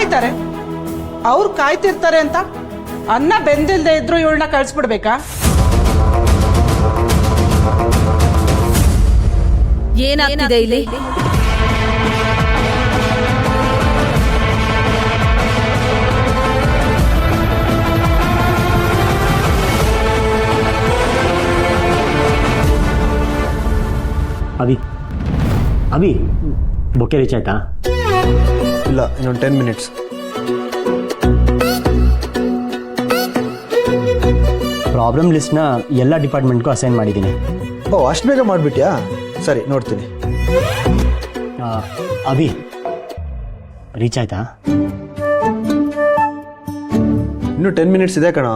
ಕಾಯ್ತಾರೆ. ಅವ್ರು ಕಾಯ್ತಿರ್ತಾರೆ ಅಂತ ಅನ್ನ ಬೆಂದಿಲ್ದೇ ಇದ್ರು ಇವಳನ್ನ ಕಳಿಸ್ಬಿಡ್ಬೇಕಾ? ಏನಾಗ್ತಿದೆ ಇಲ್ಲಿ? ಅಭಿ ಅಭಿ ಬೊಕ್ಕೆ ರೀಚ್ ಆಯ್ತಾ? ಇಲ್ಲ, ಇನ್ನೊಂದು 10 ಮಿನಿಟ್ಸ್. ಪ್ರಾಬ್ಲಮ್ ಲಿಸ್ಟ್ನ ಎಲ್ಲ ಡಿಪಾರ್ಟ್ಮೆಂಟ್ಗೂ ಅಸೈನ್ ಮಾಡಿದ್ದೀನಿ. ಓ, ಅಷ್ಟು ಬೇಗ ಮಾಡಿಬಿಟ್ಯಾ? ಸರಿ, ನೋಡ್ತೀನಿ. ಅಭಿ ರೀಚ್ ಆಯ್ತಾ? ಇನ್ನೂ 10 ಮಿನಿಟ್ಸ್ ಇದೆ ಕಣ.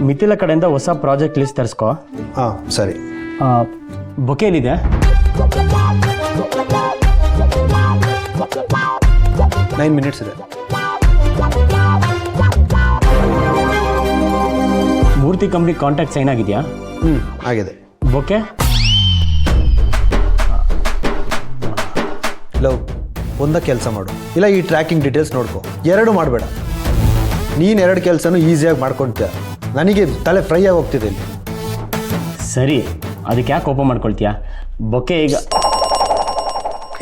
ಮಿಥಿಲ ಕಡೆಯಿಂದ ಹೊಸ ಪ್ರಾಜೆಕ್ಟ್ ಲಿಸ್ಟ್ ತರಿಸ್ಕೋ. ಹಾಂ, ಸರಿ. ಬೊಕೆಯಲ್ಲಿದೆ? 9 ಮಿನಿಟ್ಸ್ ಇದೆ. ಮೂರ್ತಿ ಕಂಪ್ನಿ ಕಾಂಟ್ಯಾಕ್ಟ್ ಸೈನ್ ಆಗಿದೆಯಾ? ಆಗಿದೆ. ಬೊಕ್ಕೆ ಲವ್, ಒಂದ ಕೆಲಸ ಮಾಡು, ಇಲ್ಲ ಈ ಟ್ರ್ಯಾಕಿಂಗ್ ಡೀಟೇಲ್ಸ್ ನೋಡ್ಕೊ. ಎರಡು ಮಾಡಬೇಡ. ನೀನು 2 ಕೆಲಸನೂ ಈಸಿಯಾಗಿ ಮಾಡ್ಕೊಳ್ತೀಯ. ನನಗೆ ತಲೆ ಫ್ರೈ ಆಗಿ ಹೋಗ್ತಿದೆ ಇಲ್ಲಿ. ಸರಿ, ಅದಕ್ಕೆ ಯಾಕೆ ಕೋಪ ಮಾಡ್ಕೊಳ್ತೀಯಾ? ಬೊಕ್ಕೆ ಈಗ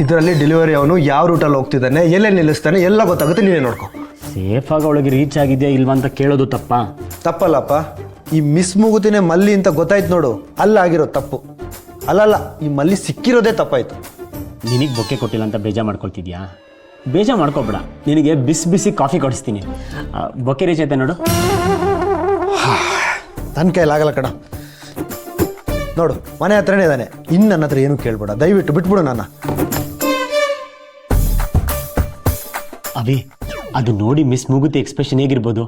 ಇದರಲ್ಲಿ ಡೆಲಿವರಿ ಅವನು ಯಾವ ರೂಟಲ್ಲಿ ಹೋಗ್ತಿದ್ದಾನೆ, ಎಲ್ಲೇ ನಿಲ್ಲಿಸ್ತಾನೆ ಎಲ್ಲ ಗೊತ್ತಾಗುತ್ತೆ. ನೀನೇ ನೋಡ್ಕೊ. ಸೇಫಾಗಿ ಒಳಗೆ ರೀಚ್ ಆಗಿದೆಯಾ ಇಲ್ವಾ ಅಂತ ಕೇಳೋದು ತಪ್ಪಾ? ತಪ್ಪಲ್ಲಪ್ಪ. ಈ ಮಿಸ್ ಮುಗುತಿನೇ ಮಲ್ಲಿ ಅಂತ ಗೊತ್ತಾಯ್ತು ನೋಡು, ಅಲ್ಲಾಗಿರೋದು ತಪ್ಪು. ಅಲ್ಲಲ್ಲ, ಈ ಮಲ್ಲಿ ಸಿಕ್ಕಿರೋದೇ ತಪ್ಪಾಯ್ತು. ನಿನಗೆ ಬೊಕ್ಕೆ ಕೊಟ್ಟಿಲ್ಲ ಅಂತ ಬೇಜಾರು ಮಾಡ್ಕೊಳ್ತಿದ್ಯಾ? ಬೇಜಾರು ಮಾಡ್ಕೊಬೇಡ, ನಿನಗೆ ಬಿಸಿ ಬಿಸಿ ಕಾಫಿ ಕೊಡಿಸ್ತೀನಿ. ಬೊಕ್ಕೆ ರೀಚ್ ಆಯ್ತಾ ನೋಡು. ನನ್ನ ಕೈಲಾಗಲ್ಲ ಕಣ. ನೋಡು, ಮನೆ ಹತ್ರನೇ ಇದ್ದಾನೆ. ಇನ್ನು ನನ್ನ ಹತ್ರ ಏನೂ ಕೇಳ್ಬೇಡ, ದಯವಿಟ್ಟು ಬಿಟ್ಬಿಡು ನನ್ನ. ಅಭಿ, ಅದು ನೋಡಿ ಮಿಸ್ ಮುಗುತ್ತೆ ಎಕ್ಸ್ಪ್ರೆಷನ್ ಹೇಗಿರ್ಬೋದು?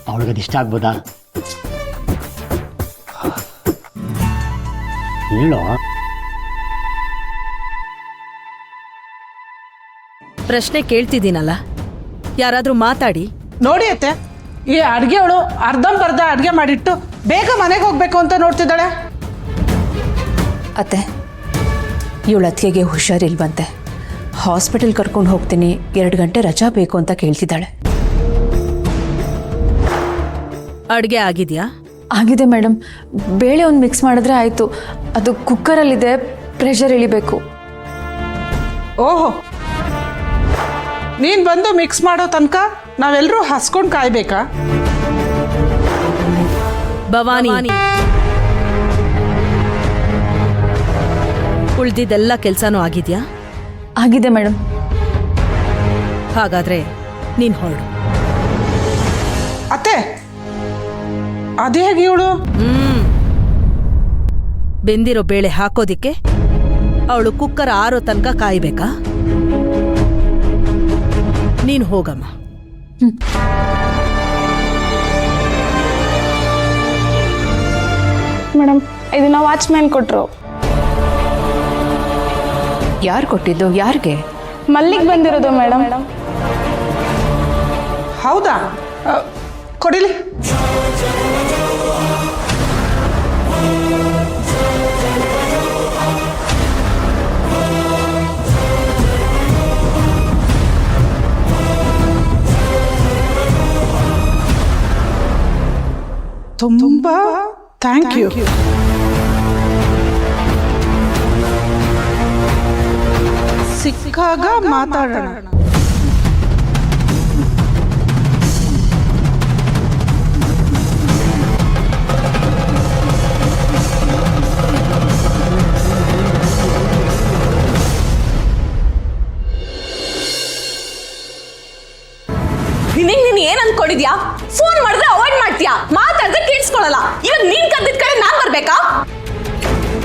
ಅವಳಿಗೆ ಅದು ಇಷ್ಟ ಆಗ್ಬೋದಾ? ಹೇಳೋ. ಪ್ರಶ್ನೆ ಕೇಳ್ತಿದ್ದೀನಲ್ಲ, ಯಾರಾದ್ರೂ ಮಾತಾಡಿ. ನೋಡಿ ಅತ್ತೆ, ಈ ಅಡ್ಗೆವಳು ಅರ್ಧಂಬರ್ಧ ಅಡ್ಗೆ ಮಾಡಿಟ್ಟು ಬೇಗ ಮನೆಗೆ ಹೋಗ್ಬೇಕು ಅಂತ ನೋಡ್ತಿದ್ದಾಳೆ. ಅತ್ತೆ, ಇವಳ ಅತ್ತಿಗೆಗೆ ಹುಷಾರಿಲ್ವಂತೆ. ಹಾಸ್ಪಿಟಲ್ ಕರ್ಕೊಂಡು ಹೋಗ್ತೀನಿ, 2 ಗಂಟೆ ರಜಾ ಬೇಕು ಅಂತ ಕೇಳ್ತಿದ್ದಾಳೆ. ಅಡ್ಗೆ ಆಗಿದ್ಯಾ? ಆಗಿದೆ ಮೇಡಮ್. ಬೇಳೆ ಒಂದು ಮಿಕ್ಸ್ ಮಾಡಿದ್ರೆ ಆಯಿತು. ಅದು ಕುಕ್ಕರಲ್ಲಿದೆ, ಪ್ರೆಷರ್ ಇಳಿಬೇಕು. ಓಹೋ, ನೀನು ಬಂದು ಮಿಕ್ಸ್ ಮಾಡೋ ತನಕ ನಾವೆಲ್ಲರೂ ಹಸ್ಕೊಂಡು ಕಾಯ್ಬೇಕಾ? ಭವಾನಿ, ಉಳ್ದಿದ್ದೆಲ್ಲ ಕೆಲ್ಸನೂ ಆಗಿದ್ಯಾ? ಆಗಿದೆ ಮೇಡಮ್. ಹಾಗಾದ್ರೆ ನೀನ್ ಹೊರಡು. ಅತ್ತೆ, ಅದೇ ಹೇಗೆ ಇವಳು? ಬೆಂದಿರೋ ಬೇಳೆ ಹಾಕೋದಿಕ್ಕೆ ಅವಳು ಕುಕ್ಕರ್ ಆರೋ ತನಕ ಕಾಯ್ಬೇಕಾ? ನೀನು ಹೋಗಮ್ಮ. ಮೇಡಮ್, ಇದನ್ನ ವಾಚ್ಮ್ಯಾನ್ ಕೊಟ್ಟರು. ಯಾರು ಕೊಟ್ಟಿದ್ದು? ಯಾರಿಗೆ? ಮಲ್ಲಿಗೆ ಬಂದಿರೋದು ಮೇಡಮ್. ಹೌದಾ? ಕೊಡಿಲಿ. ತುಂಬಾ ಥ್ಯಾಂಕ್ ಯು. ಸಿಕ್ಕಾಗ ಮಾತಾಡೋಣ. ನೀನ್ ಏನ್ ಅನ್ಕೊಂಡಿದ್ಯಾ? ಫೋನ್ ಮಾಡಿದ್ರೆ ಅವಾಯ್ಡ್ ಮಾಡ್ತೀಯಾ, ಮಾತಾಡಿದ್ರೆ ಕೇಳಿಸ್ಕೊಳ್ಳಲ್ಲ. ಇವಾಗ ನೀನ್ ಕರೆದಿದ್ ಕಡೆ ನಾನ್ ಬರ್ಬೇಕಾ?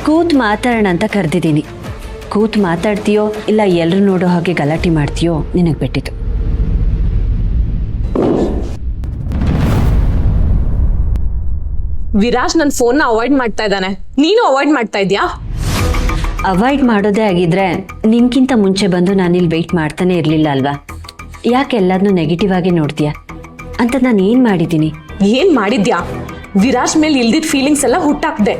ಕೂತ್ ಮಾತಾಡೋಣ ಅಂತ ಕರೆದಿದ್ದೀನಿ. ಕೂತ್ ಮಾತಾಡ್ತೀಯೋ ಇಲ್ಲ ಎಲ್ಲರೂ ನೋಡೋ ಹಾಗೆ ಗಲಾಟೆ ಮಾಡ್ತೀಯೋ ನಿನಗೆ ಬಿಟ್ಟಿದ್ದು. ವಿರಾಜ್ ನನ್ನ ಫೋನ್ನ ಅವಾಯ್ಡ್ ಮಾಡ್ತಾ ಇದ್ದಾನೆ, ನೀನು ಅವಾಯ್ಡ್ ಮಾಡ್ತಾ ಇದ್ಯಾ? ಅವಾಯ್ಡ್ ಮಾಡೋದೇ ಆಗಿದ್ರೆ ನಿನ್ಕಿಂತ ಮುಂಚೆ ಬಂದು ನಾನಿಲ್ಲಿ ವೆಯ್ಟ್ ಮಾಡ್ತಾನೆ ಇರಲಿಲ್ಲ ಅಲ್ವಾ? ಯಾಕೆ ಎಲ್ಲದನ್ನೂ ನೆಗೆಟಿವ್ ಆಗಿ ನೋಡ್ತೀಯಾ ಅಂತ ನಾನು ಏನು ಮಾಡಿದ್ದೀನಿ? ಏನ್ ಮಾಡಿದ್ಯಾ? ವಿರಾಜ್ ಮೇಲೆ ಇಲ್ದಿದ್ ಫೀಲಿಂಗ್ಸ್ ಎಲ್ಲ ಹುಟ್ಟಾಕ್ದೆ.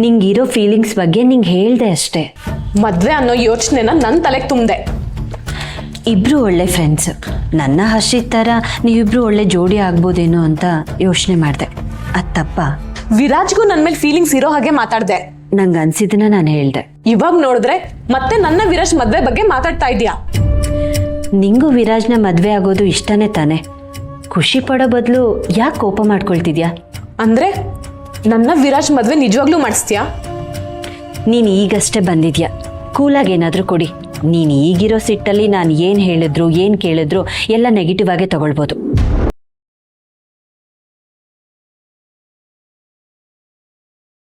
ನಿಂಗಿರೋ ಫೀಲಿಂಗ್ಸ್ ಬಗ್ಗೆ ನಿಂಗೆ ಹೇಳ್ದೆ ಅಷ್ಟೇ. ಮದ್ವೆ ಅನ್ನೋ ಯೋಚನೆನ ನನ್ನ ತಲೆಗೆ ತುಂಬ್ದೆ. ಇಬ್ರು ಒಳ್ಳೆ ಫ್ರೆಂಡ್ಸ್. ನನ್ನ ಹರ್ಷಿತ್ ಥರ ನೀವಿಬ್ರು ಒಳ್ಳೆ ಜೋಡಿ ಆಗ್ಬೋದೇನೋ ಅಂತ ಯೋಚನೆ ಮಾಡಿದೆ. ಅದು ತಪ್ಪ? ವಿರಾಜ್ಗೂ ನನ್ನ ಮೇಲೆ ಫೀಲಿಂಗ್ಸ್ ಇರೋ ಹಾಗೆ ಮಾತಾಡ್ದೆ. ನಂಗೆ ಅನ್ಸಿದ್ದನ್ನ ನಾನು ಹೇಳ್ದೆ. ಇವಾಗ ನೋಡಿದ್ರೆ ಮತ್ತೆ ನನ್ನ ವಿರಾಜ್ ಮದ್ವೆ ಬಗ್ಗೆ ಮಾತಾಡ್ತಾ ಇದೀಯಾ. ನಿಂಗೂ ವಿರಾಜ್ನ ಮದುವೆ ಆಗೋದು ಇಷ್ಟನೇ ತಾನೆ? ಖುಷಿ ಪಡೋ ಬದಲು ಯಾಕೆ ಕೋಪ ಮಾಡ್ಕೊಳ್ತಿದ್ಯಾ? ಅಂದ್ರೆ ನನ್ನ ವಿರಾಜ್ ಮದ್ವೆ ನಿಜವಾಗ್ಲೂ ಮಾಡಿಸ್ತೀಯಾ? ನೀನು ಈಗಷ್ಟೇ ಬಂದಿದ್ಯಾ, ಕೂಲಾಗಿ ಏನಾದರೂ ಕೊಡಿ. ನೀನು ಈಗಿರೋ ಸಿಟ್ಟಲ್ಲಿ ನಾನು ಏನು ಹೇಳಿದ್ರು ಏನು ಕೇಳಿದ್ರು ಎಲ್ಲ ನೆಗೆಟಿವ್ ಆಗೇ ತಗೊಳ್ಬೋದು.